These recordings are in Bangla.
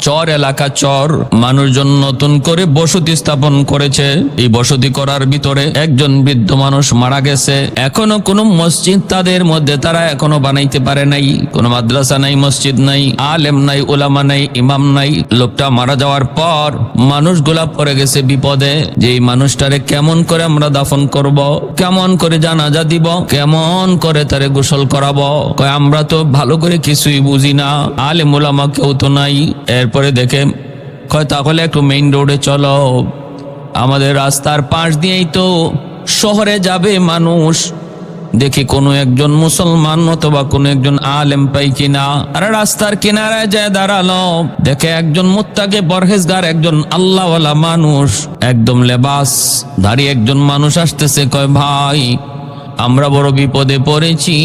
চর এলাকা, চর মানুষজন নতুন করে বসতি স্থাপন করেছে। এই বসতি করার ভিতরে একজন বৃদ্ধ মানুষ মারা গেছে। এখনো কোনো মসজিদ তাদের মধ্যে তারা এখনো বানাইতে পারে নাই। কোনো মাদ্রাসা নাই, মসজিদ নাই, আলেম নাই, উলামা নাই, ইমাম নাই। লোকটা মারা যাওয়ার পর মানুষগুলা পড়ে গেছে বিপদে যে এই মানুষটারে কেমন করে আমরা দাফন করব, কেমন করে জানাজা দিব, কেমন করে তারে গোসল করাবো। কয় আমরা তো ভালো করে কিছুই বুঝি না, আলেম উলামা কেউ তো নাই। এরপরে দেখে কয় তাহলে একটু মেইন রোডে চলো, আমাদের রাস্তার পাশ দিয়েই তো শহরে যাবে মানুষ, দেখি কোনো একজন মুসলমান অথবা কোনো একজন আলেম পাই কিনা। আর রাস্তার কিনারায় যায় দাঁড়ালো, দেখে একজন মুত্তাকি পরহেজগার, একজন আল্লাহওয়ালা মানুষ, একদম লেবাস ধারী একজন মানুষ আসতেছে। কয় ভাই আমরা বড় বিপদে পড়েছি,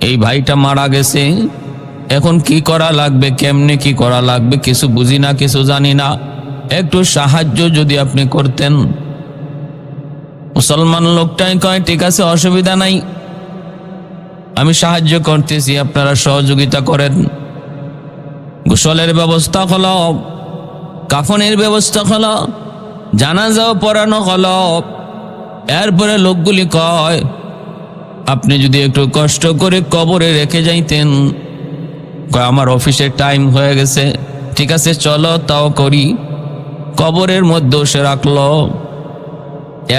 এই ভাইটা মারা গেছে, এখন কি করা লাগবে, কেমনে কি করা লাগবে কিছু বুঝি না, কিছু জানি না, একটু সাহায্য যদি আপনি করতেন। মুসলমান লোকটাই কয় ঠিক আছে, অসুবিধা নাই, আমি সাহায্য করতেছি, আপনারা সহযোগিতা করেন। গোসলের ব্যবস্থা হলো, কাফনের ব্যবস্থা হলো, জানাজাও পড়ানো হলো। এরপরে লোকগুলি কয় আপনি যদি একটু কষ্ট করে কবরে রেখে যাইতেন। কয় আমার অফিসের টাইম হয়ে গেছে, ঠিক আছে চলো তাও করি। কবরের মধ্যে সে রাখলো।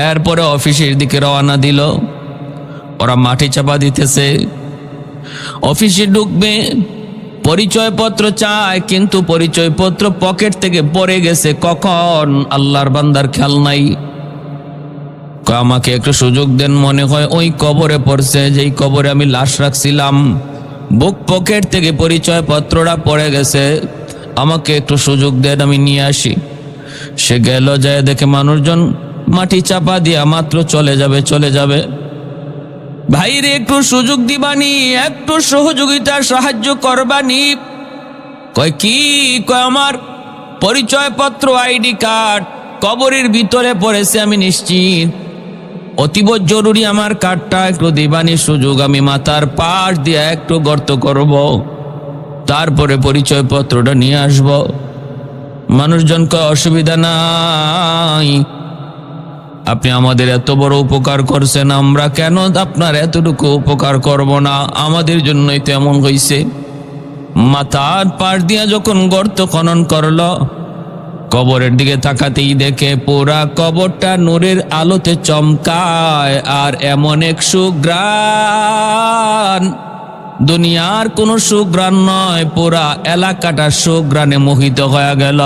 এরপরে অফিসের দিকে রওনা দিল। ওরা মাটি চাপা দিতেছে, অফিসে ঢুকবে, পরিচয়পত্র চায়, কিন্তু পরিচয়পত্র পকেট থেকে পড়ে গেছে কখন, আল্লাহর বান্দার খেয়াল নাই। আমাকে একটু সুযোগ দেন, মনে হয় ওই কবরে পড়ছে যেই কবরে আমি লাশ রাখছিলাম, বুক পকেট থেকে পরিচয়পত্রটা পড়ে গেছে, আমাকে একটু সুযোগ দেন, আমি নিয়ে আসি। সে গেল, যায় দেখে মানুষজন মাটি চাপা দিয়া মাত্র চলে যাবে। ভাইরে একটু সুযোগ দিবানি, একটু সহযোগিতা সাহায্য করবানি। কয় কি? কয় আমার পরিচয়পত্র আইডি কার্ড কবরের ভিতরে পড়েছে, আমি নিশ্চিত, অতীব জরুরি আমার কার্ডটা একটু দিবানি সুযোগ, আমি মাথার পাশ দিয়ে একটু গর্ত করব, তারপরে পরিচয়পত্রটা নিয়ে আসব। মানুষজন কয় অসুবিধা নাই, আপনি আমাদের এত বড় উপকার করছেন, আমরা কেন আপনার এতটুকু উপকার করব না, আমাদের জন্যই তো এমন হয়েছে। মাথার পাশ দিয়া যখন গর্ত খনন করলো, কবরের দিকে তাকাতেই দেখে পুরা কবরটা নূরের আলোতে চমকায়, আর এমন এক সুঘ্রাণ, দুনিয়ার কোন সুঘ্রাণ নয়, পুরা এলাকাটা সুঘ্রাণে মোহিত হয়ে গেল।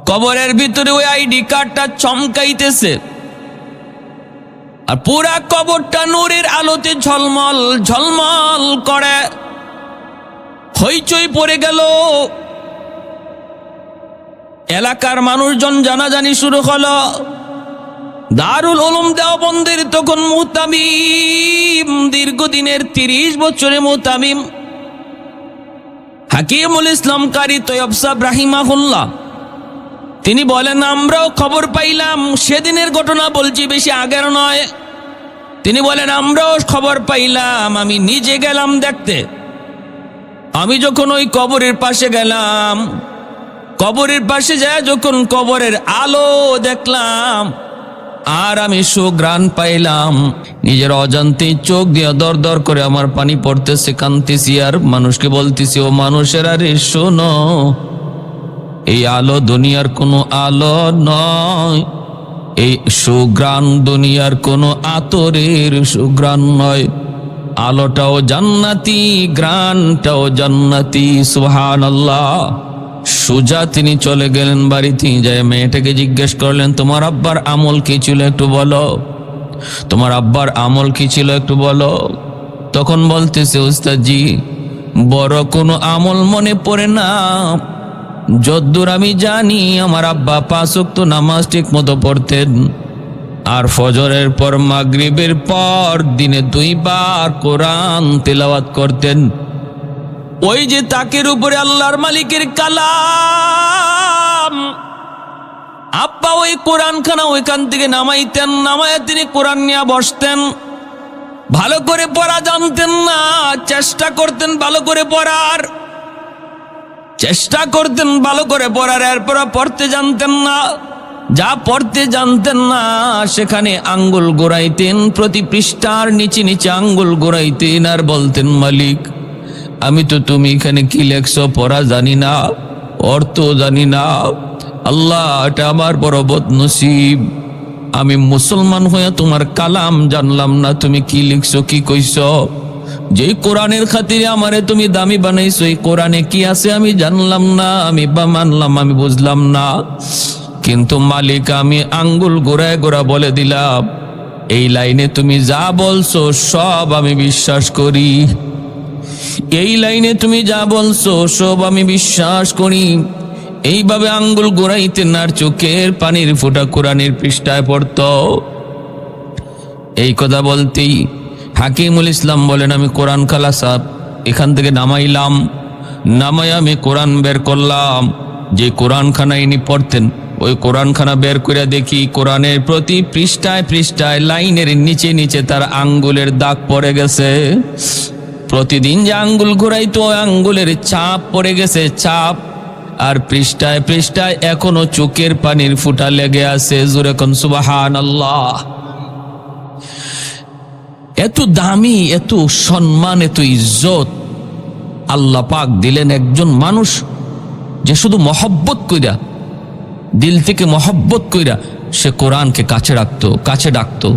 কবরের ভিতরে ওই আইডি কার্ডটা চমকাইতেছে, আর পুরা কবরটা নূরের আলোতে ঝলমল ঝলমল করে। হইচই পড়ে গেল, এলাকার মানুষজন জানাজানি শুরু হলো। দারুল উলুম দেওবন্দের তখন মুহতামিম, দীর্ঘদিনের 30 বছরের মুহতামিম হাকিমুল ইসলাম কারি তৈয়ব সাহেব রাহিমাহুল্লাহ, তিনি বলেন আমরাও খবর পাইলাম, সেদিনের ঘটনা বলছি, বেশি আগের নয়। তিনি বলেন আমরাও খবর পাইলাম, আমি নিজে গেলাম দেখতে। আমি যখন ওই কবরের পাশে গেলাম, কবরের পাশে যায় যখন কবরের আলো দেখলাম, আর আমি সুঘ্রাণ পাইলাম, নিজের অজান্তে চোখ দিয়ে দর দর করে আমার পানি পড়তেছে, কাঁদতেছি, আর মানুষকে বলতেছি ও মানুষেরা রে শোনো, এই আলো দুনিয়ার কোনো আলো নয়, এই সুঘ্রাণ দুনিয়ার কোনো আতরের সুঘ্রাণ নয়, আলোটাও জান্নাতি, ঘ্রাণটাও জান্নাতি। সুবহানাল্লাহ। সুজা তিনি চলে গেলেন বাড়িতে, যায় মেয়েটাকে জিজ্ঞেস করলেন তোমার আব্বার আমল কি ছিল একটু বলো, তোমার আব্বার আমল কি ছিল একটু বলো। তখন বলতেছে উস্তাদজি বড় কোনো আমল মনে পড়ে না, যদ্দূর আমি জানি আমার আব্বা 5 ওয়াক্ত নামাজ ঠিক মতো পড়তেন, আর ফজরের পর মাগরিবের পর দিনে 2 বার কোরআন তেলাওয়াত করতেন। ওই যে তাকের উপরে আল্লাহর মালিকের কালাম, আব্বা ওই কোরআন খানা ওইখান থেকে নামাইতেন, নামায় তিনি কোরআন নিয়ে বসতেন, ভালো করে পড়া জানতেন না, চেষ্টা করতেন ভালো করে পড়ার, চেষ্টা করতেন ভালো করে পড়ার, এরপর পড়তে জানতেন না। যা পড়তে জানতেন না সেখানে আঙ্গুল গোড়াইতেন, প্রতি পৃষ্ঠার নিচে নিচে আঙ্গুল গোড়াইতেন আর বলতেন, মালিক আমি তো তুমি এখানে কি লেখছো পড়া জানি না, অর্থ জানি না। আল্লাহ, এটা আমার বড় বদনসিব, আমি মুসলমান হয়ে তোমার কালাম জানলাম না, তুমি কি লিখছো কি কইছো। যেই কোরআনের খাতিরে আমারে তুমি দামি বানাইছো, এই কোরআনে কি আছে আমি জানলাম না, আমি মানলাম, আমি বুঝলাম না। কিন্তু মালিক, আমি আঙ্গুল গোড়ায় গোড়া বলে দিলাম, এই লাইনে তুমি যা বলছো সব আমি বিশ্বাস করি, এই লাইনে তুমি যা বলছো সব আমি বিশ্বাস করি। এইভাবে আঙ্গুল গোড়াইতেন আর চোখের পানির ফোঁটা কোরআনের পৃষ্ঠায় পড়ত। এই কথা বলতেই হাকিমুল ইসলাম বলেন, আমি কোরআন খালা সাহেব এখান থেকে নামাইলাম, নামাই আমি কোরআন বের করলাম। যে কোরআনখানা ইনি পড়তেন ওই কোরআনখানা বের করে দেখি কোরআনের প্রতি পৃষ্ঠায় পৃষ্ঠায় লাইনের নিচে নিচে তার আঙ্গুলের দাগ পড়ে গেছে। প্রতিদিন যে আঙ্গুল ঘুরাইতো ওই আঙ্গুলের ছাপ পড়ে গেছে, ছাপ। আর পৃষ্ঠায় পৃষ্ঠায় এখনো চোখের পানির ফুটা লেগে আছে। জোরে কোন সুবহানাল্লাহ। এত দামি, এত সম্মান, এত ইজ্জত আল্লাহ পাক দিলেন একজন মানুষ যে শুধু মহব্বত কইরা, দিল থেকে মহব্বত কইরা সে কোরআনকে কাছে রাখতো, কাছে ডাকতো,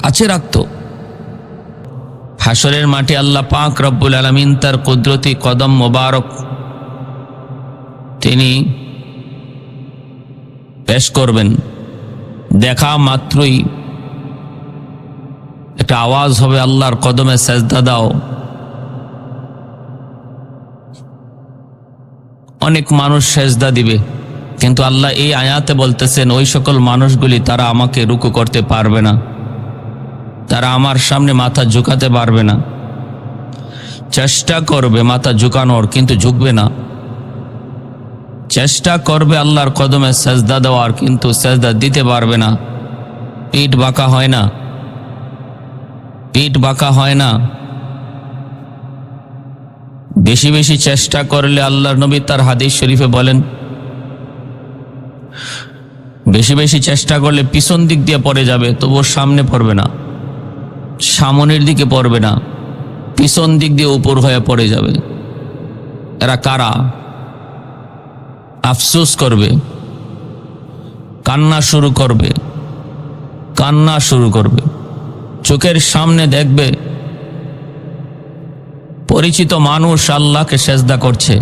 কাছে রাখতো। হাসরের মাঠে আল্লাহ পাক রব্বুল আলামিন তার কুদরতি কদম মোবারক তিনি পেশ করবেন। দেখা মাত্রই একটা আওয়াজ হবে, আল্লাহর কদমে সেজদা দাও। অনেক মানুষ সেজদা দিবে, কিন্তু আল্লাহ এই আয়াতে বলতেছেন ওই সকল মানুষগুলি তারা আমাকে রুকু করতে পারবে না, তারা আমার সামনে মাথা ঝুঁকাতে পারবে না। চেষ্টা করবে মাথা ঝুঁকানোর, কিন্তু ঝুঁকবে না। চেষ্টা করবে আল্লাহর কদমে সেজদা দেওয়ার, কিন্তু সেজদা দিতে পারবে না। পিঠ বাঁকা হয় না, পিঠ বাঁকা হয় না। বেশি বেশি চেষ্টা করলে আল্লাহর নবী তার হাদিস শরীফে বলেন, বেশি বেশি চেষ্টা করলে পিছন দিক দিয়ে পড়ে যাবে, তবুও সামনে পড়বে না, সামনের দিকে পড়বে না, পিছন দিক দিয়ে উপর হয়ে পড়ে যাবে। এরা কারা? আফসোস করবে, কান্না শুরু করবে, কান্না শুরু করবে। চোখের সামনে দেখবে পরিচিত মানুষ আল্লাহকে সেজদা করছে,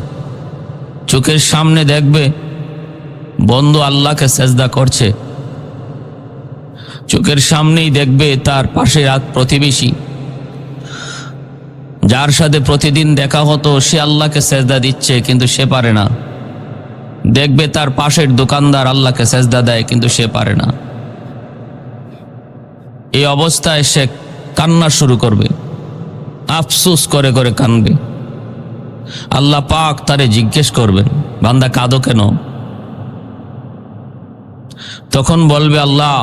চোখের সামনে দেখবে বন্ধু আল্লাহকে সেজদা করছে, চোখের সামনেই দেখবে তার পাশে প্রতিবেশী যার সাথে প্রতিদিন দেখা হতো সে আল্লাহকে সেজদা দিচ্ছে, কিন্তু সে পারে না। দেখবে তার পাশের দোকানদার আল্লাহকে সেজদা দেয়, কিন্তু সে পারে না। এই অবস্থায় সে কান্না শুরু করবে, আফসোস করে করে কাঁদবে। আল্লাহ পাক তারে জিজ্ঞেস করবেন, বান্দা কাঁদো কেন? তখন বলবে, আল্লাহ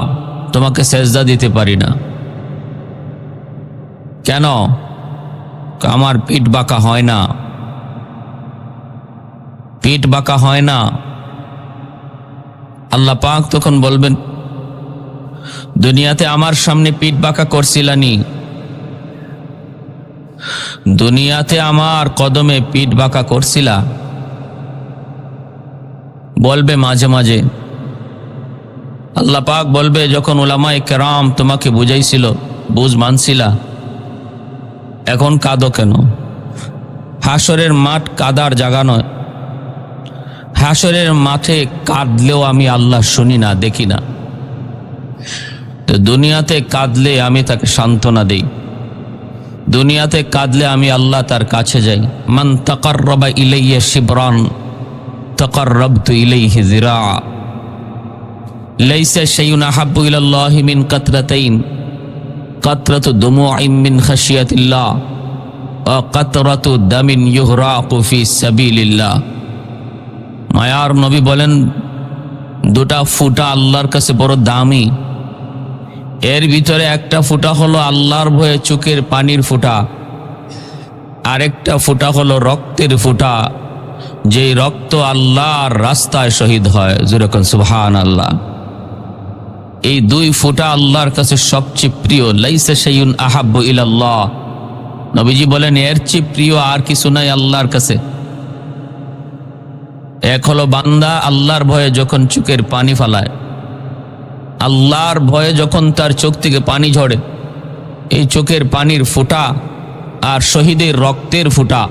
তোমাকে সেজদা দিতে পারি না। কেন? আমার পিঠ বাঁকা হয় না, পিঠ বাঁকা হয় না। আল্লাহ পাক তখন বলবেন, দুনিয়াতে আমার সামনে পিঠ বাঁকা করছিলানি, দুনিয়াতে আমার কদমে পিঠ বাঁকা করছিলা? বলবে মাঝে মাঝে। আল্লাহ পাক বলবে, যখন উলামায়ে কেরাম তোমাকে বুঝাইছিল বুঝ মানছিলা, এখন কাঁদো কেন? হাসরের মাঠ কাদার জায়গা নয়। হাসরের মাঠে কাঁদলেও আমি আল্লাহ শুনি না, দেখি না। তো দুনিয়াতে কাঁদলে আমি তাকে সান্ত্বনা দেই, দুনিয়াতে কাঁদলে আমি আল্লাহ তার কাছে যাই। মান তাকাররাবা ইলাইয়া শিবরান তাকাররাবতু ইলাইহি যিরা। লাইসা শাইউন আহাব্বু ইলাল্লাহি মিন কাতরাতাইন, কাতরাতু দুমুইন মিন খাশিয়াতিল্লাহ ওয়া কাতরাতু দামিন ইউহরাকু ফি সাবিলিল্লাহ। মায়ার নবী বলেন, দুটা ফুটা আল্লাহর কাছে বড় দামি। এর ভিতরে একটা ফুটা হলো আল্লাহর ভয়ে চোখের পানির ফুটা, আরেকটা ফুটা হলো রক্তের ফুটা, যেই রক্ত আল্লাহর রাস্তায় শহীদ হয়। যেরকম সুবহানাল্লাহ। এই দুই ফুটা আল্লাহর কাছে সবচেয়ে প্রিয়। লাইসা শাইউন আহাব্বু ইলাল্লাহ, নবীজি বলেন এর চেয়ে প্রিয় আর কিছু নাই আল্লাহর কাছে। এক হলো বান্দা আল্লাহর ভয়ে যখন চোখের পানি ফালায়, আল্লাহর ভয়ে যখন তার চোখ থেকে পানি ঝরে, এই চোখের পানির ফোঁটা আর শহীদের রক্তের ফোঁটা,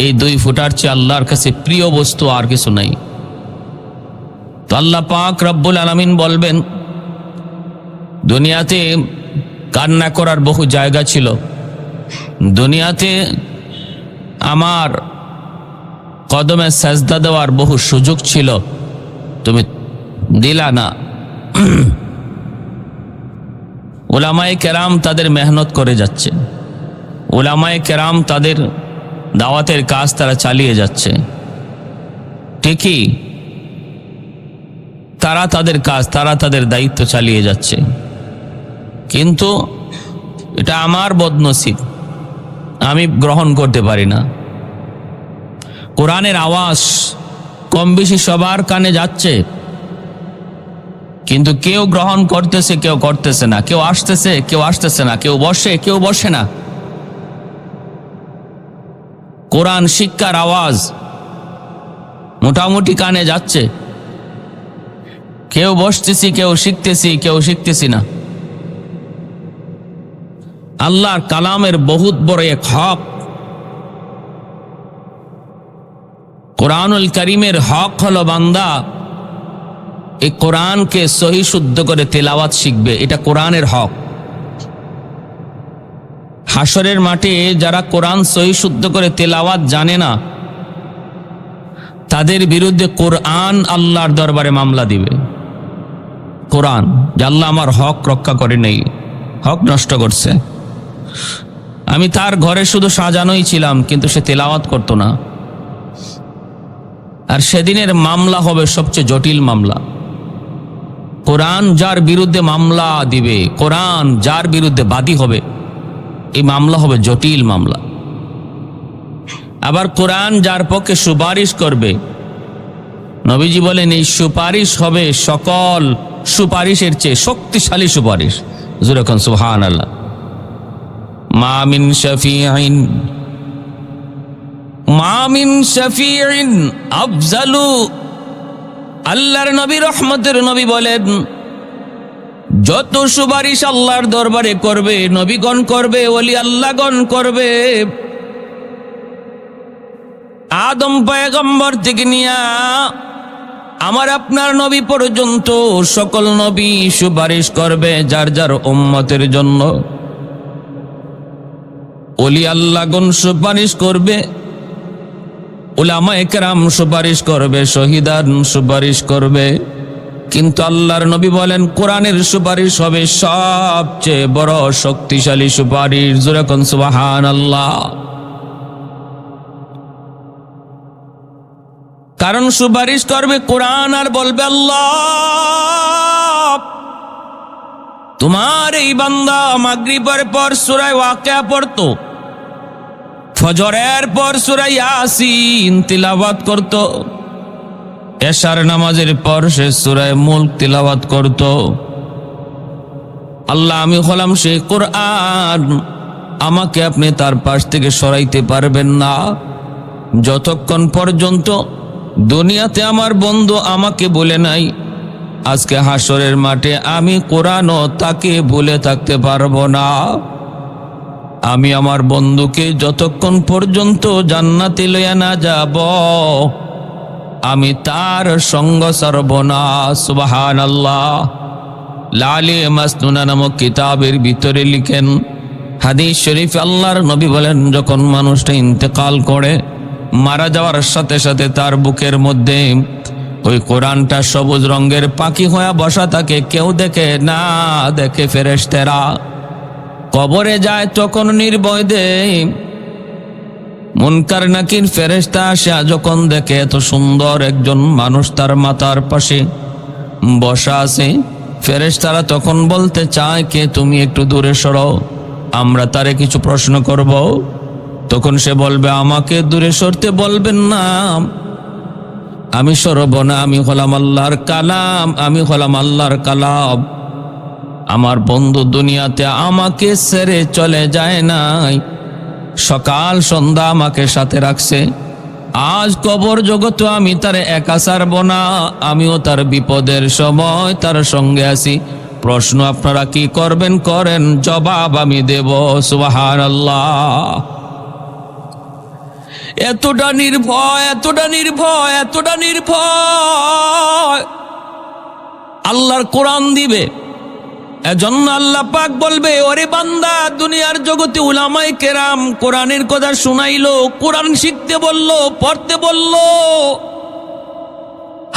এই দুই ফোঁটার চেয়ে আল্লাহর কাছে প্রিয় বস্তু আর কিছু নাই। তো আল্লাহ পাক রব্বুল আলামিন বলবেন, দুনিয়াতে কান্না করার বহু জায়গা ছিল, দুনিয়াতে আমার কদমে সাজদা দেওয়ার বহু সুযোগ ছিল, তুমি দিলা না। উলামায়ে কেরাম তাদের মেহনত করে যাচ্ছে, উলামায়ে কেরাম তাদের দাওয়াতের কাজ তারা চালিয়ে যাচ্ছে, ঠিকই তারা তাদের কাজ, তারা তাদের দায়িত্ব চালিয়ে যাচ্ছে, কিন্তু এটা আমার বদনসিব, আমি গ্রহণ করতে পারি না। কোরআনের আওয়াজ কম বেশি সবার কানে যাচ্ছে, কিন্তু কেউ গ্রহণ করতেছে, কেউ করতেছে না, কেউ আসতেছে, কেউ আসতেছে না, কেউ বসে, কেউ বসে না। কোরআন শিক্ষার আওয়াজ মোটামুটি কানে যাচ্ছে, কেউ বসতেছি, কেউ শিখতেছি, কেউ শিখতেছি না। আল্লাহর কালামের বহুত বড় এক হক, কোরআনুল করিমের হক হলো বান্দা এই কোরআনকে সহি শুদ্ধ করে তেলাওয়াত শিখবে, এটা কোরআনের হক। হাসরের মাঠে যারা কোরআন সহি শুদ্ধ করে তেলাওয়াত জানে না, তাদের বিরুদ্ধে কোরআন আল্লাহর দরবারে মামলা দিবে। কোরআন যে আল্লাহ আমার হক রক্ষা করে নেই, হক নষ্ট করছে, আমি তার ঘরে শুধু সাজানোই ছিলাম, কিন্তু সে তেলাওয়াত করতো না। আর সেদিনের মামলা হবে সবচেয়ে জটিল মামলা। কোরআন যার বিরুদ্ধে মামলা দিবে, কোরআন যার বিরুদ্ধে বাদী হবে, এই মামলা হবে জটিল মামলা। আবার কোরআন যার পক্ষে সুপারিশ করবে, নবীজি বলেন এই সুপারিশ হবে সকল সুপারিশের চেয়ে শক্তিশালী সুপারিশ। যেরকম সুবহানাল্লাহ। মা মিন শাফিঈন আফজালু, আল্লাহর নবী রহমতের নবী বলেন যত সুপারিশ আল্লাহর দরবারে করবে, নবীগণ করবে, ওলি আল্লাহগণ করবে, আদম পয়গম্বর থেকে নিয়া আমার আপনার নবী পর্যন্ত সকল নবী সুপারিশ করবে যার যার উম্মতের জন্য। ওলি আল্লাহগণ সুপারিশ করবে, উলামায়ে কেরাম সুপারিশ করবে, শহীদান সুপারিশ করবে, কিন্তু আল্লাহর নবী বলেন কোরআনের সুপারিশ হবে সবচেয়ে বড় শক্তিশালী সুপারিশ। যেরকম সুবহানাল্লাহ। কারণ সুপারিশ করবে কোরআন আর বলবে আল্লাহ তোমার এই বান্দা মাগরিবের পর সূরা ওয়াকিয়া পড়তো, ফজরের পর সূরা ইয়াসিন তিলাওয়াত করত, এশার নামাজের পর সে সূরা মুলক তিলাওয়াত করত। আল্লাহ আমি হলাম সেই কোরআন, আমাকে আপনি তার পাশ থেকে সরাইতে পারবেন না যতক্ষণ পর্যন্ত দুনিয়াতে আমার বন্ধু আমাকে বলে নাই, আজকে হাসরের মাঠে আমি কোরআনও তাকে ভুলে থাকতে পারবো না। আমি আমার বন্ধুকে যতক্ষণ পর্যন্ত জান্নাতে লইয়া না যাব, আমি তার সঙ্গ ছাড়ব না। সুবহানাল্লাহ। লালে মাসনুনা নামক কিতাবের ভিতরে লিখেন, হাদিস শরীফ আল্লাহর নবী বলেন যখন মানুষটা ইন্তেকাল করে, মারা যাওয়ার সাথে সাথে তার বুকের মধ্যে ওই কোরআনটা সবুজ রঙের পাখি হয়ে বসা থাকে, কেউ দেখে না, দেখে ফেরেশতারা। কবরে যায় তখন নির্ভয় দেয়, মুনকার নাকির ফেরেশতা আসে, যখন দেখে এত সুন্দর একজন মানুষ তার মাথার পাশে বসা আছে, ফেরেশতারা তখন বলতে চায়, কে তুমি, একটু দূরে সরো, আমরা তারে কিছু প্রশ্ন করব। তখন সে বলবে, আমাকে দূরে সরতে বলবেন না, আমি সরব না, আমি হলাম আল্লাহর কালাম, আমি হলাম আল্লাহর কালাম। আমার বন্ধু দুনিয়াতে আমাকে ছেড়ে চলে যায় নাই, সকাল সন্ধ্যা আমাকে সাথে রাখছে। আজ কবর জগতে আমি তার একা ছাড়ব না, আমিও তার বিপদের সময় তার সঙ্গে আছি। প্রশ্ন আপনারা কি করবেন করেন, জবাব আমি দেব। সুবহানাল্লাহ। এতটা নির্ভয়, এতটা নির্ভয়, এতটা নির্ভয়, আল্লাহর কোরআন দিবে। এজন্য আল্লাহ পাক বলবে, ওরে বান্দা, দুনিয়ার জগতে উলামায়ে কেরাম কোরআনের কথা শুনাইলো, কোরআন শিখতে বলল, পড়তে বলল,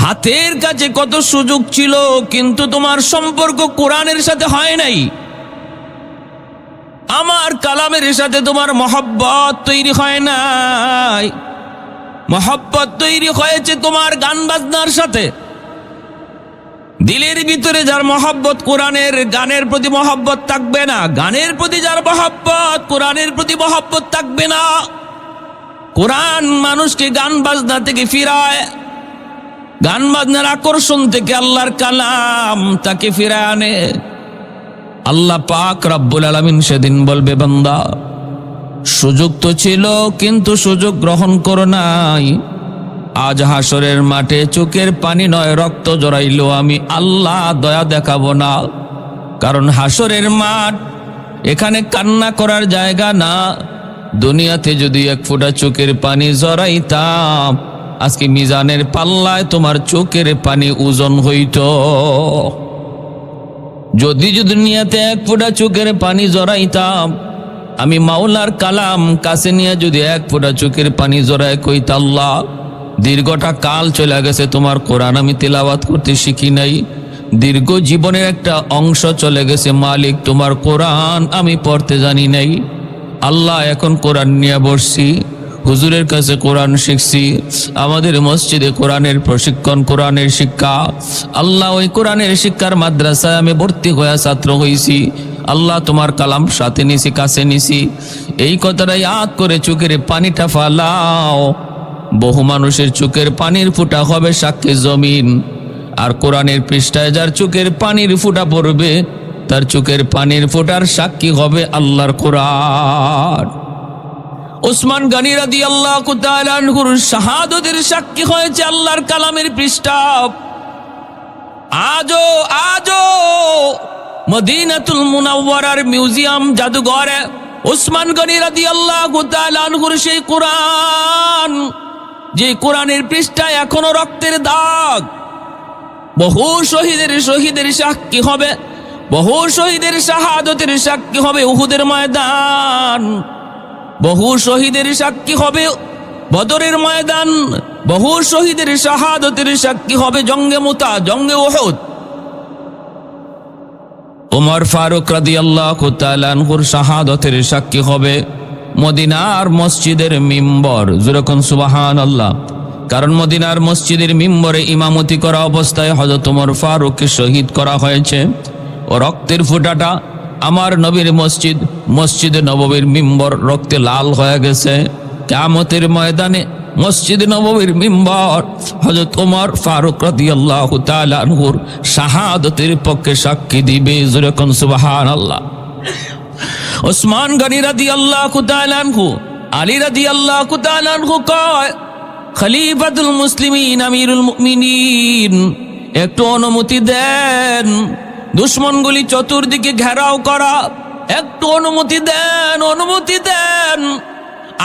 হাতের কাছে কত সুযোগ ছিল, কিন্তু তোমার সম্পর্ক কোরআনের সাথে হয় নাই। আমার কালামের সাথে তোমার মহব্বত তৈরি হয় নাই, মহব্বত তৈরি হয়েছে তোমার গান বাজনার সাথে। দিলের ভিতরে যার মহব্বত কোরআনের, গানের প্রতি মহব্বত থাকবে না। গানের প্রতি যার মহব্বত, কোরআনের প্রতি মহব্বত থাকবে না। কোরআন মানুষকে গান বাজনা থেকে ফিরায়, গান বাজনার আকর্ষণ থেকে আল্লাহর কালাম তাকে ফিরায় আনে। আল্লাহ পাক রব্বুল আলামিন সেদিন বলবে, বান্দা, সুযোগ তো ছিল কিন্তু সুযোগ গ্রহণ করো নাই। আজ হাসরের মাঠে চোখের পানি নয়, রক্ত জড়াইলো, আমি আল্লাহ দয়া দেখাবো না। কারণ হাসরের মাঠ, এখানে কান্না করার জায়গা না। দুনিয়াতে যদি এক ফোঁটা চোখের পানি জড়াইতাম, আজকে মিজানের পাল্লায় তোমার চোখের পানি ওজন হইত। যদি দুনিয়াতে এক ফোঁটা চোখের পানি জড়াইতাম, আমি মাওলার কালাম কাছে নিয়ে যদি এক ফোঁটা চোখের পানি জড়ায় কইতা, আল্লাহ, দীর্ঘটা কাল চলে গেছে, তোমার কোরআন আমি তেলাওয়াত করতে শিখি নাই। দীর্ঘ জীবনের একটা অংশ চলে গেছে, মালিক, তোমার কোরআন আমি পড়তে জানি নাই। আল্লাহ, এখন কোরআন নিয়ে বসছি, হুজুরের কাছে কোরআন শিখছি, আমাদের মসজিদে কোরআনের প্রশিক্ষণ, কোরআনের শিক্ষা। আল্লাহ, ওই কোরআনের শিক্ষার মাদ্রাসায় আমি ভর্তি হয়ে ছাত্র হয়েছি। আল্লাহ, তোমার কালাম সাথে নিছি, কাছে নিছি। এই কথাটা ইয়াদ করে চোখের পানিটা ফালাও। বহু মানুষের চোখের পানির ফুটা হবে সাক্ষী জমিন, আর কোরআনের পৃষ্ঠায় যার চোখের পানির ফুটা পড়বে, তার চোখের পানির ফোটার সাক্ষী হবে আল্লাহর কোরআন। ওসমান গনি রাদিয়াল্লাহু তাআলা আনহুর শাহাদাতের সাক্ষী হয়েছে আল্লাহর কালামের পৃষ্ঠা। আজও মদিনাতুল মুনাওয়ারার মিউজিয়াম, জাদুঘরে ওসমান গনি রাদিয়াল্লাহু তাআলা আনহুর সেই কোরআন, যে কোরআনের পৃষ্ঠায় এখনো রক্তের দাগ। বহু শহীদের সাক্ষী হবে, বহু শহীদের শাহাদাতের সাক্ষী হবে উহুদের ময়দান, বহু শহীদের সাক্ষী হবে বদরের ময়দান, বহু শহীদের শাহাদাতের সাক্ষী হবে জঙ্গে মুতা, জঙ্গে উহুদ। ওমর ফারুক রাদিয়াল্লাহু তাআলা আনহুর শাহাদাতের সাক্ষী হবে মদিনার মসজিদের মিম্বর। যেরকম সুবহানাল্লাহ। কারণ মদিনার মসজিদের মিম্বরে ইমামতি করা অবস্থায় হযরত ওমর ফারুককে শহীদ করা হয়েছে। ও রক্তের ফোঁটাটা আমার নবীর মসজিদ, মসজিদে নববীর মিম্বর রক্তে লাল হয়ে গেছে। কিয়ামতের ময়দানে মসজিদে নববীর মিম্বর হযরত ওমর ফারুক রাদিয়াল্লাহু তাআলা আনহুর শাহাদাতের পক্ষে সাক্ষী দিবে। যেরকম সুবহানাল্লাহ। ওসমান গনি রাদিয়াল্লাহু তাআলা আনহু, আলী রাদিয়াল্লাহু তাআলা আনহু কয়, খলিফাতুল মুসলিমিন, আমিরুল মুমিনিন, একটু অনুমতি দেন, দুশমনগুলি চতুর্দিকে ঘেরাও করা, একটু অনুমতি দেন, অনুমতি দেন।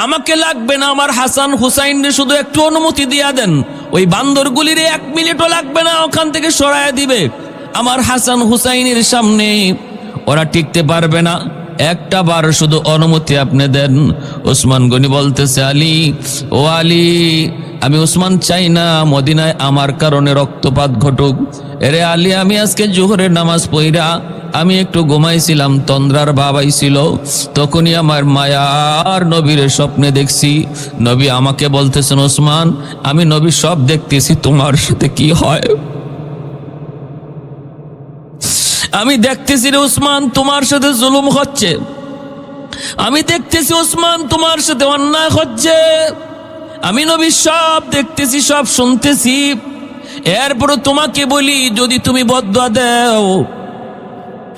আমাকে লাগবে না, আমার হাসান হুসাইনরে শুধু একটু অনুমতি দিয়া দেন। ওই বান্দরগুলিরে 1 মিনিটও লাগবে না, ওখান থেকে সরাইয়া দিবে। আমার হাসান হুসাইনের সামনে ওরা টিকতে পারবে না, একটা বার শুধু অনুমতি আপনি দেন। ওসমান গনি বলতেছে, আলী, ও আলী, আমি ওসমান চাই না মদিনায় আমার কারণে রক্তপাত ঘটুক। এরে আলী, আমি আজকে জোহরের নামাজ পড়া আমি একটু ঘুমাইছিলাম, তন্দ্রার ভাবাইছিল, তখনই আমার মায়ার নবীর স্বপ্নে দেখছি। নবী আমাকে বলতেছেন, ওসমান, আমি নবী সব দেখতেছি, তোমার সাথে কি হয়? আমি দেখতেছি রে উসমান তোমার সাথে জুলুম হচ্ছে, আমি দেখতেছি উসমান তোমার সাথে অন্যায় হচ্ছে, আমি নবী সব দেখতেছি, সব শুনতেছি। এরপর তোমাকে বলি, যদি তুমি বদদুয়া দাও,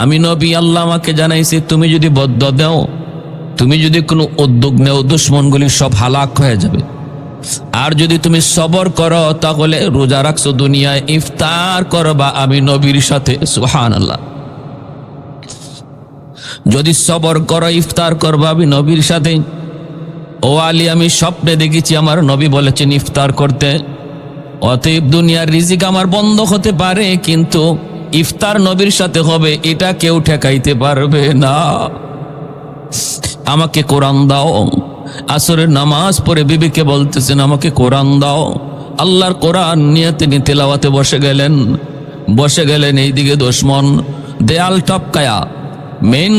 আমি নবী আল্লাহ আমাকে জানাইছে তুমি যদি বদদুয়া দাও, তুমি যদি কোনো উদ্যোগ নেও, দুশ্মনগুলি সব হালাক হয়ে যাবে। আর যদি তুমি সবর করো, তাহলে রোজা রাখছো দুনিয়ায়, ইফতার করবা আমি নবীর সাথে। সুবহানাল্লাহ। যদি সবর করো, ইফতার করবা আমি নবীর সাথে। ও আলী, আমি স্বপ্নে দেখেছি আমার নবী বলেছেন ইফতার করতে। অতএব দুনিয়ার রিজিক আমার বন্ধ হতে পারে, কিন্তু ইফতার নবীর সাথে হবে, এটা কেউ ঠেকাইতে পারবে না। আমাকে কোরআন দাও। আসরের নামাজ পড়ে বিবিকে বলতেছেন আমাকে কোরআন দাও। আল্লাহর কোরআন নিয়ে তিনি তেলাওয়াতে বসে গেলেন। এইদিকে দুশমন দেয়াল টপকায়া মেন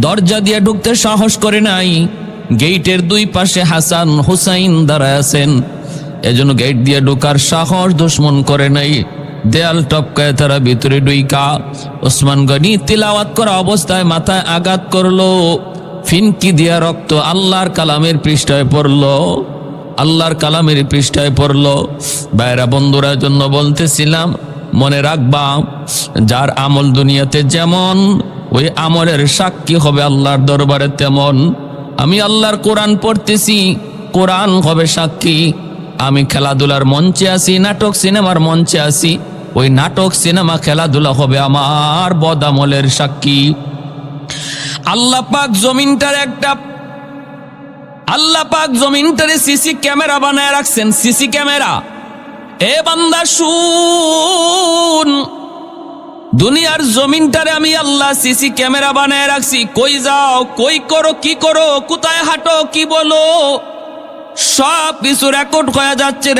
দরজা দিয়ে ঢুকতে সাহস করে নাই। গেইটের দুই পাশে হাসান হুসাইন দাঁড়ায় আছেন, এজন্য গেট দিয়ে ঢোকার সাহস দুশমন করে নাই। দেয়াল টপকায় তারা ভিতরে ঢুইকা ওসমান গনি তিলাওয়াত করা অবস্থায় মাথায় আঘাত করলো, ফিনকি দিয়া রক্ত আল্লাহর কালামের পৃষ্ঠায় পড়লো। বাইরা বন্ধুরা জন্য বলতেছিলাম, মনে রাখবা যার আমল দুনিয়াতে যেমন, ওই আমলের সাক্ষী হবে আল্লাহর দরবারে তেমন। আমি আল্লাহর কোরআন পড়তেছি, কোরআন হবে সাক্ষী। আমি খেলাধুলার মঞ্চে আছি, নাটক সিনেমার মঞ্চে আছি, ওই নাটক সিনেমা খেলাধুলা হবে আমার বদ আমলের সাক্ষী। আল্লাহ পাক জমিনটারে সিসি ক্যামেরা বানায় রাখছেন, সিসি ক্যামেরা। এ বান্দা শুন, দুনিয়ার জমিনটারে আমি আল্লাহ সিসি ক্যামেরা বানায় রাখছি। কই যাও, কই করো, কি করো, কোথায় হাঁটো, কি বলো, সব কিছু রেকর্ড হয়ে যাচ্ছে।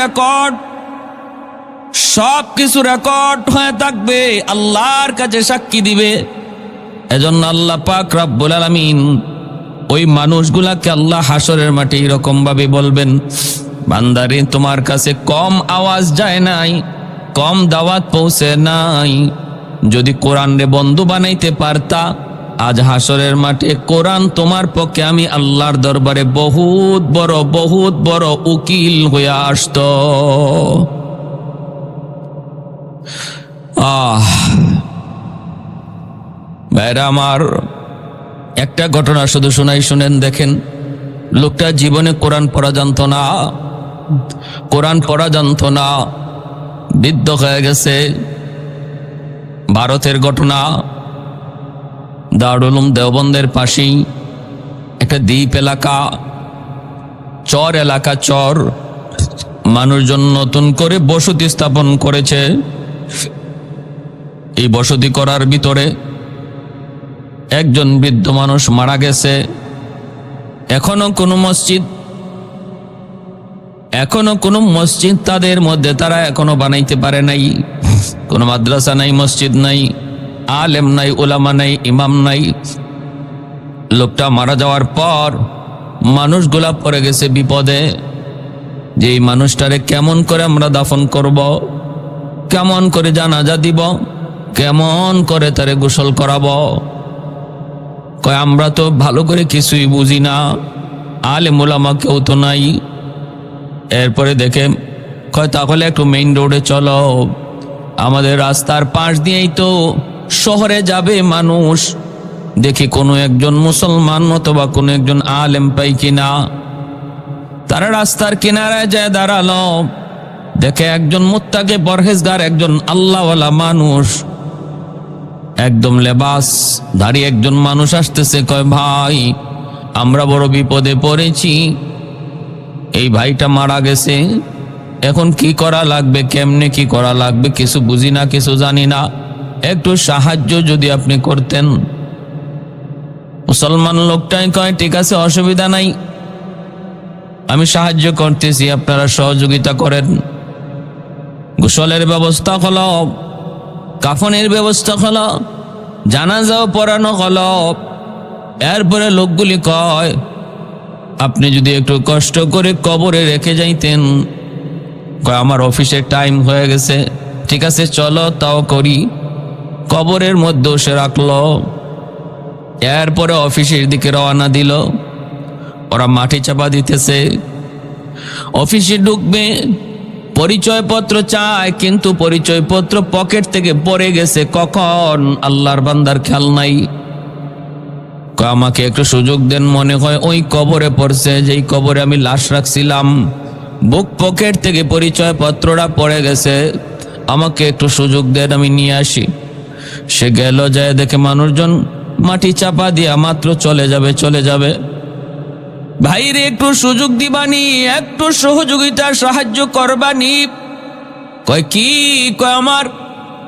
সব কিছু রেকর্ড হয়ে থাকবে, আল্লাহর কাছে সাক্ষী দিবে। এজন্য আল্লাহ পাক রব্বুল আলামিন ওই মানুষগুলাকে আল্লাহ হাসরের মাঠে এরকম ভাবে বলবেন, বান্দারে তোমার কাছে কম আওয়াজ যায় নাই, কম দাওয়াত পৌঁছে নাই। যদি কোরআন রে বন্ধু বানাইতে পারতা, আজ হাসরের মাঠে কোরআন তোমার পক্ষে আমি আল্লাহর দরবারে বহুত বড় উকিল হয়ে আসতো। ভাইরা আমার, একটা ঘটনা শুধু শুনেন দেখেন। লোকটা জীবনে কোরআন পড়া জানতো না, বৃদ্ধ হয়ে গেছে। ভারতের ঘটনা, দারুল উলুম দেওবন্দের পাশেই একটা দ্বীপ এলাকা, চর মানুষজন নতুন করে বসতি স্থাপন করেছে। এই বসতি করার ভিতরে একজন বৃদ্ধ মানুষ মারা গেছে। এখনো কোনো মসজিদ তাদের মধ্যে তারা এখনো বানাইতে পারে নাই। কোনো মাদ্রাসা নাই, মসজিদ নাই, আলেম নাই, উলামা নাই, ইমাম নাই। লোকটা মারা যাওয়ার পর মানুষগুলা পড়ে গেছে বিপদে, যে এই মানুষটারে কেমন করে আমরা দাফন করব, কেমন করে জানাজা দিব, কেমন করে তারে গোসল করাবো। কয় আমরা তো ভালো করে কিছুই বুঝি না, আলেম উলামা কেউ তো নাই। এরপরে দেখে কয় তাহলে একটু মেইন রোডে চলো, আমাদের রাস্তার পাশ দিয়েই তো শহরে যাবে মানুষ, দেখি কোনো একজন মুসলমান অথবা কোনো একজন আলেম পাই কিনা। তারা রাস্তার কিনারায় যায় দাঁড়ালো, দেখে একজন মুত্তাকি পরহেজগার, একজন আল্লাহওয়ালা মানুষ, একদম লেবাস ধারী একজন মানুষ আসতেছে। কয় ভাই, আমরা বড় বিপদে পড়েছি, এই ভাইটা মারা গেছে, এখন কি করা লাগবে, কেমনে কি করা লাগবে কিছু বুঝি না, কিছু জানি না, একটু সাহায্য যদি আপনি করতেন। মুসলমান লোকটাই কয় ঠিক আছে, অসুবিধা নাই, আমি সাহায্য করতেছি, আপনারা সহযোগিতা করেন। গোসলের ব্যবস্থা হলো, কাফনের ব্যবস্থা হলো, জানাজাও পড়ানো হলো। এরপরে লোকগুলি কয় আপনি যদি একটু কষ্ট করে কবরে রেখে যাইতেন। কয় আমার অফিসের টাইম হয়ে গেছে, ঠিক আছে চলো তাও করি। কবরের মধ্যে সে রাখলো। এরপরে অফিসের দিকে রওনা দিল। ওরা মাটি চাপা দিতেছে, অফিসে ঢুকবে, পরিচয়পত্র চায়, কিন্তু পরিচয়পত্র পকেট থেকে পড়ে গেছে। কখন? আল্লাহর বান্দার খেয়াল নাই। আমাকে একটু সুযোগ দেন, মনে হয় ওই কবরে পড়ছে যেই কবরে আমি লাশ রাখছিলাম, বুক পকেট থেকে পরিচয়পত্রটা পড়ে গেছে, আমাকে একটু সুযোগ দেন, আমি নিয়ে আসি। সে গেল, যায় দেখে মানুষজন মাটি চাপা দিয়া মাত্র চলে যাবে। ভাইরে একটু সুযোগ দিবানি, একটু সহযোগিতা সাহায্য করবানি। কয় কি? কয় আমার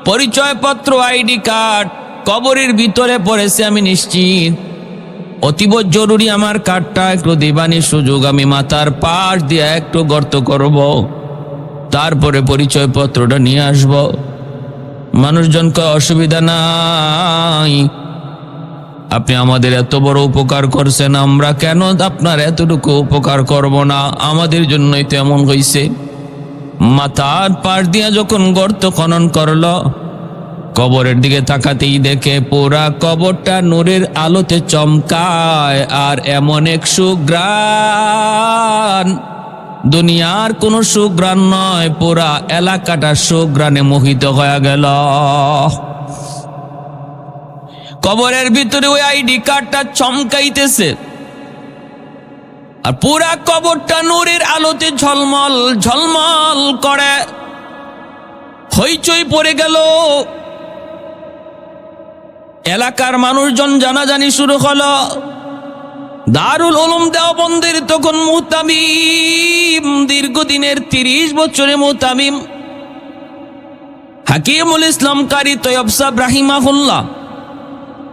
পরিচয়পত্র আইডি কার্ড কবরের ভিতরে পড়েছে, আমি নিশ্চিত, অতীব জরুরি আমার কার্ডটা একটু দিবানি সুযোগ, আমি মাথার পাশ দিয়ে একটু গর্ত করব, তারপরে পরিচয়পত্রটা নিয়ে আসব। মানুষজনকে অসুবিধা নাই, আপনি আমাদের এত বড় উপকার করছেন, আমরা কেন আপনার এতটুকু উপকার করব না? আমাদের জন্যই তো এমন হইছে। মাথার পাশ দিয়া যখন গর্ত খনন করলো, কবরের দিকে তাকাতেই দেখে পুরা কবরটা নূরের আলোতে চমকায়, আর এমন এক সুঘ্রাণ, দুনিয়ার কোনো সুঘ্রাণ নয়, পুরা এলাকাটা সুঘ্রাণে মোহিত হয়ে গেল। কবরের ভিতরে ওই আইডি কার্ডটা চমকাইতেছে, আর পুরা কবরটা নূরের আলোতে ঝলমল ঝলমল করে। হইচই পড়ে গেল, এলাকার মানুষজন জানাজানি শুরু হলো। দারুল উলুম দেওবন্দের তখন মুহতামিম, দীর্ঘদিনের 30 বছরের মুহতামিম হাকিমুল ইসলাম কারি তৈয়ব সাহেব রাহিমাহুল্লাহ,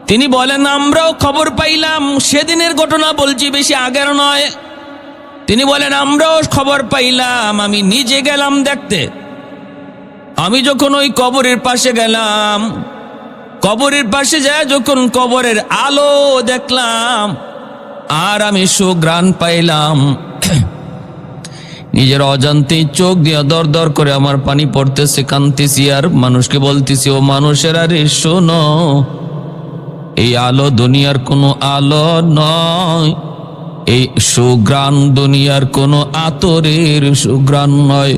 তিনি বলেন আমরাও খবর পাইলাম, সেদিনের ঘটনা বলছি, বেশি আগের নয়। তিনি বলেন আমরাও খবর পাইলাম, আমি নিজে গেলাম দেখতে। আমি যখন ওই কবরের পাশে গেলাম, কবরের পাশে যায় যখন কবরের আলো দেখলাম, আর আমি সুঘ্রাণ পাইলাম, নিজের অজান্তেই চোখ দিয়ে দর দর করে আমার পানি পড়তেছে, কাঁদতেছি, আর মানুষকে বলতেছি, ও মানুষেরা রে শোনো, এই আলো দুনিয়ার কোনো আলো নয়, এই সুঘ্রাণ দুনিয়ার কোনো আতরের সুঘ্রাণ নয়,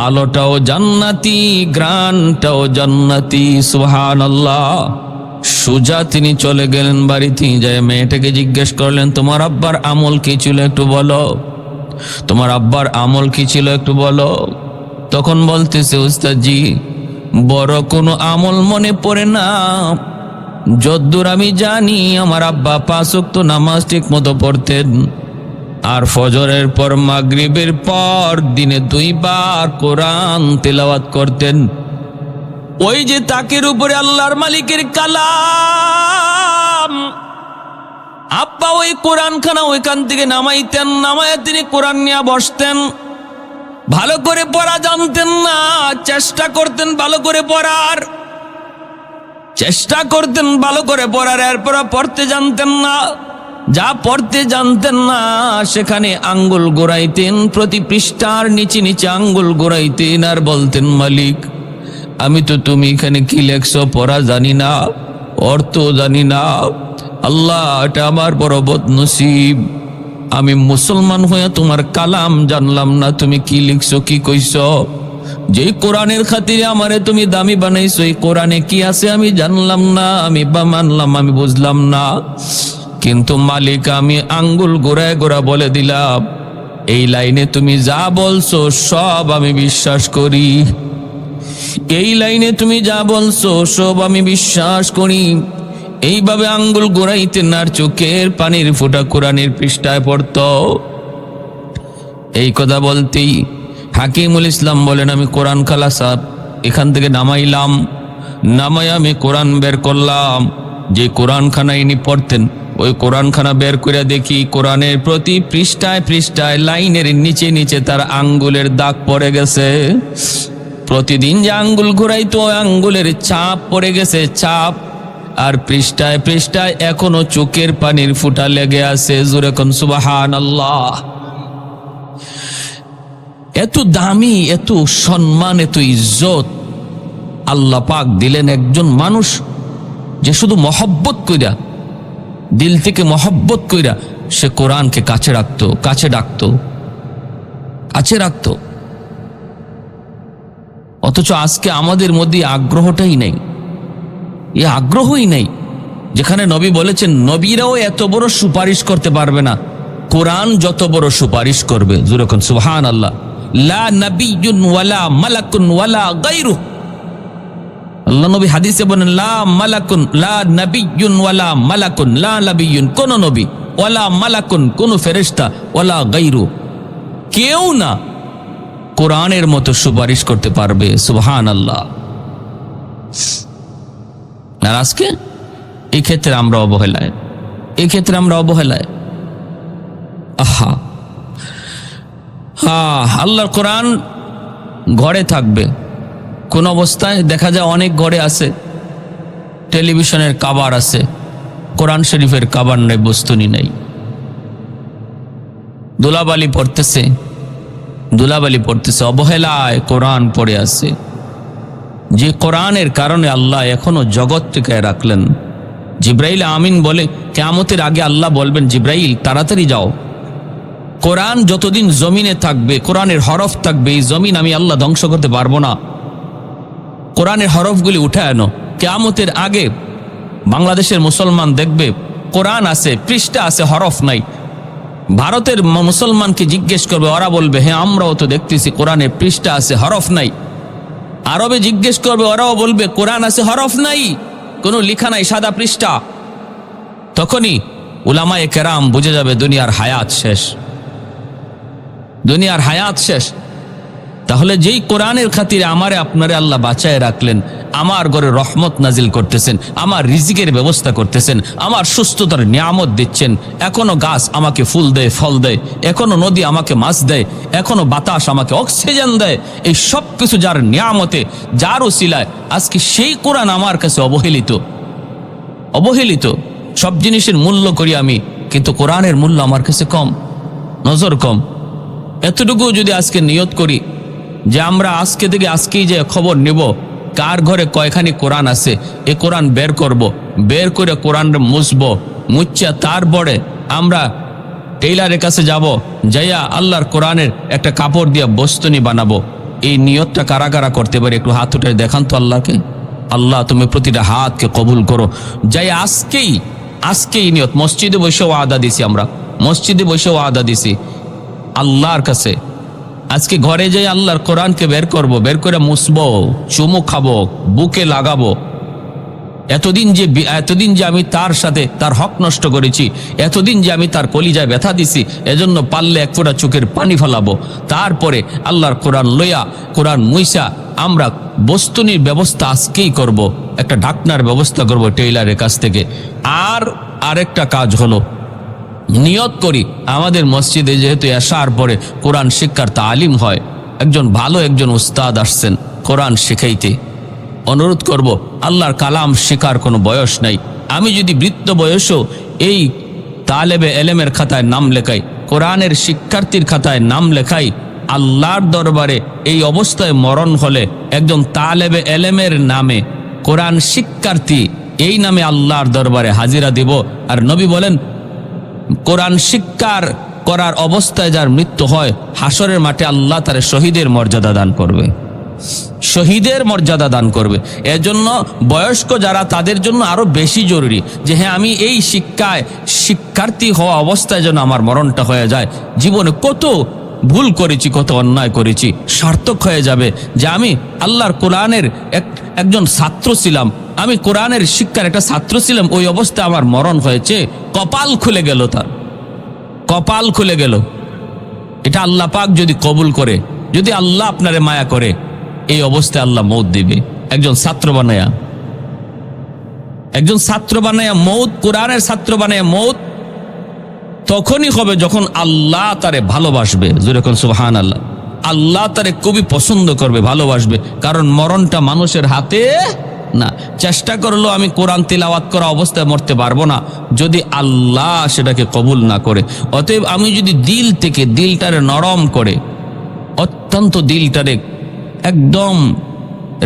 আলোটাও জান্নাতি, ঘ্রাণটাও জান্নাতি। সুবহানাল্লাহ। সুজা তিনি চলে গেলেন বাড়িতে, যায় মেয়েটাকে জিজ্ঞেস করলেন, তোমার আব্বার আমল কি ছিল একটু বলো, তোমার আব্বার আমল কি ছিল একটু বলো। তখন বলতেছে, উস্তাদজি বড় কোনো আমল মনে পড়ে না, যদ্দূর আমি জানি আমার আব্বা 5 ওয়াক্ত নামাজ ঠিক মতো পড়তেন, আর ফজরের পর মাগরিবের পর দিনে 2 বার কোরআন তেলাওয়াত করতেন। ওই যে তাকের উপরে আল্লাহর মালিকের কালাম, আব্বা ওই কোরআন খানা ওইখান থেকে নামাইতেন, নামাইয়া তিনি কোরআন নিয়ে বসতেন। ভালো করে পড়া জানতেন না, চেষ্টা করতেন ভালো করে পড়ার, চেষ্টা করতেন ভালো করে পড়ার, এরপর পড়তে জানতেন না। যা পড়তে জানতেন না সেখানে আঙ্গুল গোড়াইতেন, প্রতি পৃষ্ঠার নিচে নিচে আঙ্গুল গোড়াইতেন, আর বলতেন, মালিক আমি তো তুমি এখানে কি লেখছো পড়া জানি না, অর্থ জানি না, আল্লাহ এটা আমার বড় বদনসিব, আমি মুসলমান হয়ে তোমার কালাম জানলাম না, তুমি কি লিখছো কি কইছো, যেই কোরআনের খাতিরে আমারে তুমি দামি বানাইছো, এই কোরআনে কি আছে আমি জানলাম না, আমি মানলাম, আমি বুঝলাম না, কিন্তু মালিক আমি আঙ্গুল গোড়ায় গোড়া বলে দিলাম, এই লাইনে তুমি যা বলছো সব আমি বিশ্বাস করি, এই লাইনে তুমি যা বলছো সব আমি বিশ্বাস করি। এইভাবে আঙ্গুল গোড়াইতেন, আর চোখের পানির ফোঁটা কোরআনের পৃষ্ঠায় পড়ত। এই কথা বলতেই হাকিমুল ইসলাম বলেন, আমি কোরআন খালা সাহেব এখান থেকে নামাইলাম, নামাই আমি কোরআন বের করলাম, যে কোরআনখানা ইনি পড়তেন ওই কোরআনখানা বের করে দেখি কোরআনের প্রতি পৃষ্ঠায় পৃষ্ঠায় লাইনের নিচে নিচে তার আঙ্গুলের দাগ পড়ে গেছে। প্রতিদিন যে আঙ্গুল ঘুরাইতো ওই আঙ্গুলের ছাপ পড়ে গেছে, ছাপ, আর পৃষ্ঠায় পৃষ্ঠায় এখনো চোখের পানির ফুটা লেগে আছে। জোরে কোন সুবহানাল্লাহ। এত দামি, এত সম্মান, এত ইজ্জত আল্লাহ পাক দিলেন একজন মানুষ যে শুধু মহব্বত কইরা, দিল থেকে মহব্বত কইরা সে কোরআনকে কাছে রাখতো, কাছে ডাকতো, কাছে রাখতো। অথচ আজকে আমাদের মধ্যে আগ্রহটাই নেই, এ আগ্রহই নেই। যেখানে নবী বলেছেন নবীরাও এত বড় সুপারিশ করতে পারবে না, কোরআন যত বড় সুপারিশ করবে। যেরকম সুবহানাল্লাহ, লা নাবিয়্যুন ওয়ালা মালাকুন ওয়ালা গায়রুহু। আল্লাহ নবী হাদিসে বলেন লা মালাকুন, লা নাবিয়্যুন ওয়ালা মালাকুন, লা নাবিয়্যুন কোন নবী, ওয়ালা মালাকুন কোন ফেরেশতা, ওয়ালা গায়রু কেউ না কোরআনের মতো সুপারিশ করতে পারবে। সুবহানাল্লাহ। আর আজকে এই ক্ষেত্রে আমরা অবহেলায়, এই ক্ষেত্রে আমরা অবহেলায়। আহা, আল্লাহর কোরআন ঘরে থাকবে কোন অবস্থায়? দেখা যায় অনেক ঘরে আছে টেলিভিশনের কাভার আছে, কোরআন শরীফের কাভার নেই, বস্তুনি নেই। দুলাবালি পড়তেছে, দুলাবালি পড়তেছে, অবহেলায় কোরআন পড়ে আছে। যে কোরআনের কারণে আল্লাহ এখনো জগৎ টিকায় রাখলেন। জিব্রাইল আমিন বলে কিয়ামতের আগে আল্লাহ বলবেন, জিব্রাইল তাড়াতাড়ি যাও, কোরআন যতদিন জমিনে থাকবে, কোরআনের হরফ থাকবে, এই জমিন আমি আল্লাহ ধ্বংস করতে পারবো না। কোরআনের হরফগুলি উঠে আনো। কিয়ামতের আগে বাংলাদেশের মুসলমান দেখবে কোরআন আছে, পৃষ্ঠা আছে, হরফ নাই। ভারতের মুসলমানকে জিজ্ঞেস করবে, ওরা বলবে হ্যাঁ আমরাও তো দেখতেছি কোরআনে পৃষ্ঠা আছে, হরফ নাই। আরবে জিজ্ঞেস করবে, ওরাও বলবে কোরআন আছে, হরফ নাই, কোনো লেখা নাই, সাদা পৃষ্ঠা। তখনই উলামায়ে কেরাম বুঝে যাবে দুনিয়ার হায়াত শেষ, দুনিয়ার হায়াত শেষ। তাহলে যেই কোরআনের খাতিরে আমারে আপনারে আল্লাহ বাঁচায় রাখলেন, আমার ঘরে রহমত নাজিল করতেছেন, আমার রিজিকের ব্যবস্থা করতেছেন, আমার সুস্থতার নিয়ামত দিচ্ছেন, এখনো গাছ আমাকে ফুল দেয়, ফল দেয়, এখনো নদী আমাকে মাছ দেয়, এখনো বাতাস আমাকে অক্সিজেন দেয়, এই সব কিছু যার নিয়ামতে, যার ওসিলায় আজকে সেই কোরআন আমার কাছে অবহেলিত, অবহেলিত। সব জিনিসের মূল্য করি আমি, কিন্তু কোরআনের মূল্য আমার কাছে কম, নজর কম। এতটুকু যদি আজকে নিয়ত করি যে আমরা আজকে থেকে আজকেই যে খবর নেব কার ঘরে কয়খানি কোরআন আছে, এ কোরআন বের করব, বের করে কোরআন মুছবো, মুচ্ছা তারপরে আমরা টেইলারের কাছে যাব, যাইয়া আল্লাহর কোরআনের একটা কাপড় দিয়ে বস্তুনি বানাবো। এই নিয়তটা কারা কারা করতে পারে? একটু হাত উঠে দেখান তো আল্লাহকে। আল্লাহ তুমি প্রতিটা হাতকে কবুল করো। যাই আজকেই, আজকেই নিয়ত, মসজিদে বসেও আদা দিছি, আমরা মসজিদে বসেও আদা দিছি আল্লাহর কাছে। আজকে ঘরে যাই আল্লাহর কোরআনকে বের করব, বের করে মুছবো, চুমু খাবো, বুকে লাগাবো। এতদিন যে আমি তার সাথে তার হক নষ্ট করেছি, এতদিন যে আমি তার কলিজায় ব্যথা দিছি, এজন্য পারলে এক ফোঁটা চোখের পানি ফেলাবো। তারপরে আল্লাহর কোরআন লইয়া, কোরআন মুইসা আমরা বস্তুনির ব্যবস্থা আজকেই করব, একটা ঢাকনার ব্যবস্থা করব টেইলারের কাছ থেকে। আর আরেকটা কাজ হলো, নিয়ত করি আমাদের মসজিদে যেহেতু এশার পরে কোরআন শিক্ষার তালিম হয়, একজন ভালো একজন উস্তাদ আসছেন কোরআন শিখাইতে। অনুরোধ করব, আল্লাহর কালাম শেখার কোনো বয়স নাই। আমি যদি বৃদ্ধ বয়সও এই তালেবে এলেমের খাতায় নাম লেখাই, কোরআনের শিক্ষার্থীর খাতায় নাম লেখাই, আল্লাহর দরবারে এই অবস্থায় মরণ হলে একজন তালেবে এলেমের নামে, কোরআন শিক্ষার্থী এই নামে আল্লাহর দরবারে হাজিরা দিব। আর নবী বলেন, কোরআন শিক্ষার করার অবস্থায় যার মৃত্যু হয়, হাসরের মাঠে আল্লাহ তার শহীদের মর্যাদা দান করবে, শহীদের মর্যাদা দান করবে। এজন্য বয়স্ক যারা, তাদের জন্য আরো বেশি জরুরি যে হ্যাঁ আমি এই শিক্ষায় শিক্ষার্থী হওয়া অবস্থায় যেন আমার মরণটা হয়ে যায়। জীবনে কত ভুল করেছি, কত অন্যায় করেছি, সার্থক হয়ে যাবে যে আমি আল্লাহর কোরআনের একজন ছাত্র ছিলাম, আমি কোরআনের শিক্ষার একটা ছাত্র ছিলাম, ওই অবস্থায় আমার মরণ হয়েছে। কপাল খুলে গেল, তার কপাল খুলে গেল। এটা আল্লাহ পাক যদি কবুল করে, যদি আল্লাহ আপনারে মায়া করে, এই অবস্থায় আল্লাহ মৌত দিবে। একজন ছাত্র বানায়া, একজন ছাত্র বানায়া মৌত, কোরআনের ছাত্র বানায়া মৌত তখনই হবে যখন আল্লাহ তারে ভালোবাসবে। যেরকম সুবহানাল্লাহ, আল্লাহ তারে খুবই পছন্দ করবে, ভালোবাসবে। কারণ মরণটা মানুষের হাতে না। চেষ্টা করলেও আমি কোরআন তিলাওয়াত করা অবস্থায় মরতে পারবো না যদি আল্লাহ সেটাকে কবুল না করে। অতএব আমি যদি দিল থেকে, দিলটারে নরম করে, অত্যন্ত দিলটারে একদম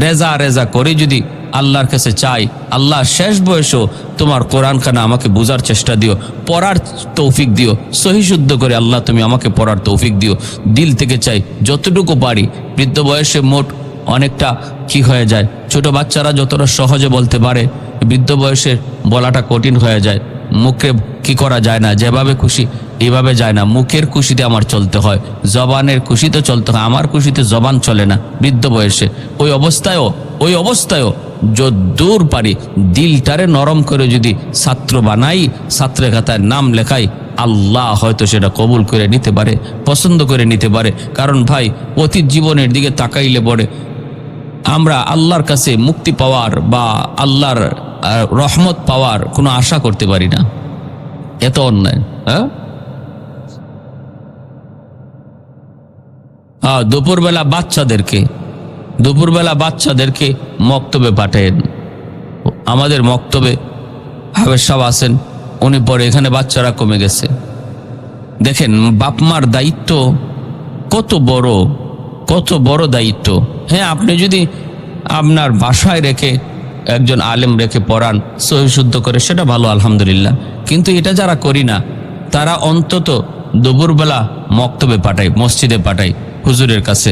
রেজা রেজা করে যদি আল্লাহর কাছে চাই, আল্লাহ শেষ বয়সেও তোমার কোরআনখানা আমাকে বোঝার চেষ্টা দিও, পড়ার তৌফিক দিও, সহি শুদ্ধ করে আল্লাহ তুমি আমাকে পড়ার তৌফিক দিও। দিল থেকে চাই যতটুকু পারি। বৃদ্ধ বয়সে মোট অনেকটা কি হয়ে যায়, ছোট বাচ্চারা যতটা সহজে বলতে পারে, বৃদ্ধ বয়সে বলাটা কঠিন হয়ে যায়। মুখে কি করা যায় না, যেভাবে খুশি এভাবে যায় না। মুখের খুশিতে আমার চলতে হয়, জবানের খুশিতে চলতে হয়। আমার খুশিতে জবান চলে না বৃদ্ধ বয়সে। ওই অবস্থায়ও যদ্দূর পারি দিলটারে নরম করে যদি ছাত্র বানাই, ছাত্রের খাতায় নাম লেখাই, আল্লাহ হয়তো সেটা কবুল করে নিতে পারে, পছন্দ করে নিতে পারে। কারণ ভাই, অতীত জীবনের দিকে তাকাইলে পরে আমরা আল্লাহর কাছে মুক্তি পাওয়ার বা আল্লাহর রহমত পাওয়ার কোনো আশা করতে পারি না। এত অন্যায়। দুপুরবেলা বাচ্চাদেরকে মক্তবে পাঠায়েন। আমাদের মক্তবে হাফেজ সাহেব আছেন, উনি পরে এখানে বাচ্চারা কমে গেছে। দেখেন বাপমার দায়িত্ব কত বড় দায়িত্ব। হ্যাঁ, আপনি যদি আপনার বাসায় রেখে একজন আলেম রেখে পড়ান সহি শুদ্ধ করে, সেটা ভালো, আলহামদুলিল্লাহ। কিন্তু এটা যারা করি না, তারা অন্তত দুপুরবেলা মক্তবে পাঠায়, মসজিদে পাঠায়, হুজুরের কাছে।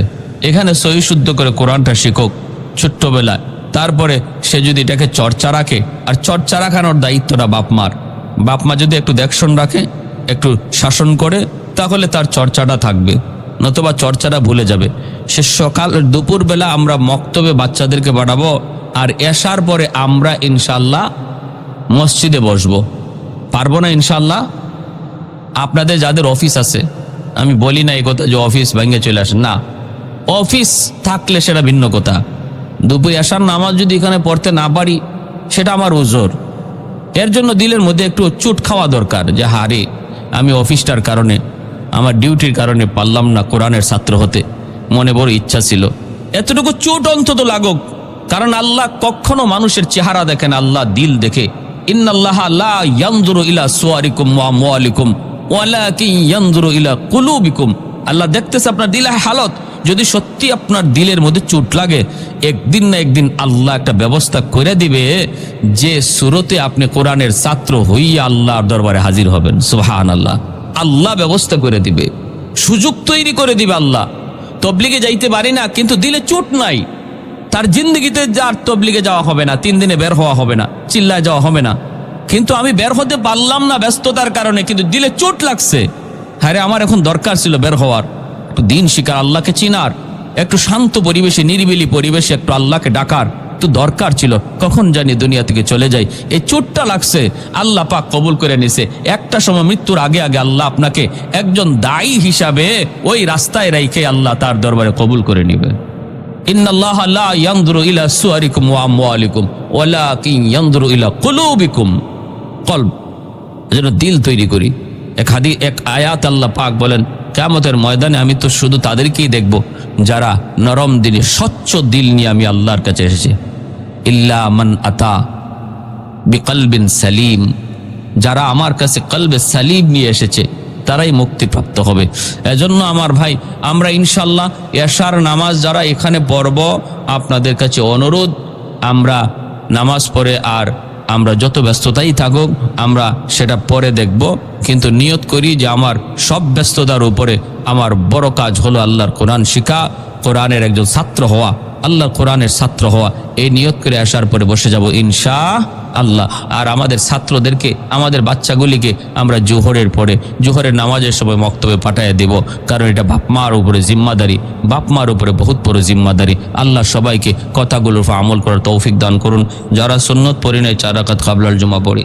এখানে সহি শুদ্ধ করে কোরআনটা শিখুক ছোট্টবেলায়। তারপরে সে যদি এটাকে চর্চা রাখে, আর চর্চা রাখানোর দায়িত্বটা বাপমা যদি একটু দেখশন রাখে, একটু শাসন করে, তাহলে তার চর্চাটা থাকবে, নতুবা চর্চাটা ভুলে যাবে। সে দুপুরবেলা আমরা মক্তবে বাচ্চাদেরকে পাঠাবো, আর এশার পরে আমরা ইনশাল্লাহ মসজিদে বসবো। পারবো না ইনশাল্লাহ? আপনাদের যাদের অফিস আছে, আমি বলি না এই কথা যে অফিস ভেঙে চলে আসেন, না, অফিস থাকলে সেটা ভিন্ন কথা। দুপুর এশার নামাজ যদি এখানে পড়তে না পারি, সেটা আমার উজর। এর জন্য দিলের মধ্যে একটু চুট খাওয়া দরকার, যে হারে আমি অফিসটার কারণে, আমার ডিউটির কারণে পারলাম না কোরআনের ছাত্র হতে, মনে বড় ইচ্ছা ছিল। এতটুকু চুট অন্তত লাগুক। কারণ আল্লাহ কখনো মানুষের চেহারা দেখেন, আল্লাহ দিল দেখে। ইন্নাল্লাহা লা ইয়ানজুরু ইলা সুওয়ারিকুম ওয়া আমওয়ালিকুম ওয়ালাকিন ইয়ানজুরু ইলা কুলুবিকুম। আল্লাহ দেখতেছে আপনার দিলের হালত। যদি সত্যি আপনার দিলের মধ্যে চোট লাগে, একদিন না একদিন আল্লাহ একটা ব্যবস্থা করে দিবে, যে সুরতে আপনি কোরআনের ছাত্র হইয়া আল্লাহর দরবারে হাজির হবেন। সুবহানাল্লাহ। আল্লাহ ব্যবস্থা করে দিবে, সুযোগ তৈরি করে দিবে আল্লাহ। তবলিগে যাইতে পারি না, কিন্তু দিলে চোট নাই, তার জিন্দগিতে যার তবলিগে যাওয়া হবে না, 3 দিনে বের হওয়া হবে না, চিল্লায় যাওয়া হবে না। কিন্তু আমি বের হতে পারলাম না ব্যস্ততার কারণে, কিন্তু দিলে চোট লাগছে। হ্যাঁ রে, আমার এখন দরকার ছিল বের হওয়ার, একটু দিন শিকার, আল্লাহকে চিনার, একটু শান্ত পরিবেশে, নিরিবিলি পরিবেশে একটু আল্লাহকে ডাকার একটু দরকার ছিল। কখন জানি দুনিয়া থেকে চলে যাই, এই চোটটা লাগছে, আল্লাহ পাক কবুল করে নিছে। একটা সময় মৃত্যুর আগে আল্লাহ আপনাকে একজন দায়ী হিসাবে ওই রাস্তায় রাইখে আল্লাহ তার দরবারে কবুল করে নিবে। ইন্নাল্লাহা লা ইয়ানজুরু ইলা সুওয়ারিকুম ওয়া আমওয়ালিকুম ওয়ালাকিন ইয়ানজুরু ইলা কুলুবিকুম। কলব, এজন্য দিল তৈরি করি। এক আয়াত আল্লাহ পাক বলেন, কিয়ামতের ময়দানে আমি তো শুধু তাদেরকেই দেখব যারা নরম দিলে, স্বচ্ছ দিল নিয়ে আমি আল্লাহর কাছে এসেছি। ইল্লা মান আতা বিকলবিন সালিম, যারা আমার কাছে কলবে সালিম নিয়ে এসেছে তারাই মুক্তিপ্রাপ্ত হবে। এজন্য আমার ভাই, আমরা ইনশাল্লাহ এশার নামাজ যারা এখানে পড়ব, আপনাদের কাছে অনুরোধ, আমরা নামাজ পড়ে আর আমরা যত ব্যস্ততাই থাকুক আমরা সেটা পরে দেখব, কিন্তু নিয়ত করি যে আমার সব ব্যস্ততার উপরে আমার বড় কাজ হলো আল্লাহর কোরআন শিখা, কোরআনের একজন ছাত্র হওয়া, আল্লাহর কোরআনের ছাত্র হওয়া। এই নিয়ত করে আসার পরে বসে যাব ইনশাআল্লাহ। আর আমাদের ছাত্রদেরকে, আমাদের বাচ্চাগুলিকে আমরা জোহরের পরে, জোহরের নামাজের সময় মক্তবে পাঠাইয়া দেব, কারণ এটা বাপমার উপরে জিম্মাদারি, বাপমার উপরে বহুত বড় জিম্মাদারি। আল্লাহ সবাইকে কথাগুলোর উপর আমল করার তৌফিক দান করুন। যারা সুন্নত পড়ি নাই 4 রাকাত কাবলাল জুমা পড়ি।